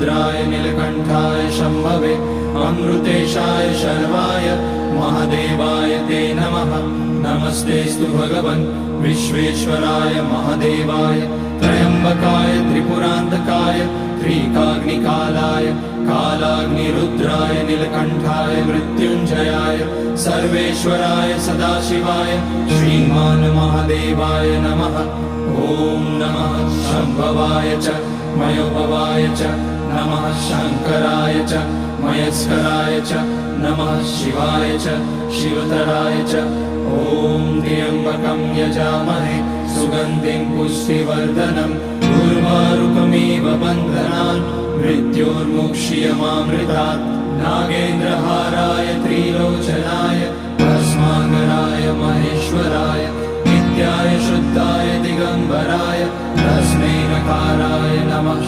अग्निरुद्राय नीलकण्ठाय शम्भवे अमृतेशाय शर्वाय महादेवाय ते नमः। नमस्तेस्तु भगवन् विश्वेश्वराय महादेवाय त्र्यम्बकाय त्रिपुरान्तकाय त्रिकाग्निकालाय कालाग्निरुद्राय नीलकण्ठाय मृत्युञ्जयाय सर्वेश्वराय सदाशिवाय श्रीमान् महादेवाय नमः। ॐ नमः शम्भवाय च मयोभवाय च नमः शङ्कराय च मयस्कराय च नमः शिवाय च शिवतराय च। ॐ त्र्यम्बकं यजामहे सुगन्धिं पुष्टिवर्धनम् उर्वारुकमिव बन्धनान् मृत्योर्मुक्ष्यमामृतात्। नागेन्द्रहाराय त्रिलोचनाय भस्माङ्गराय महेश्वराय नित्याय शुद्धाय दिगम्बराय तस्मै नकाराय नमः।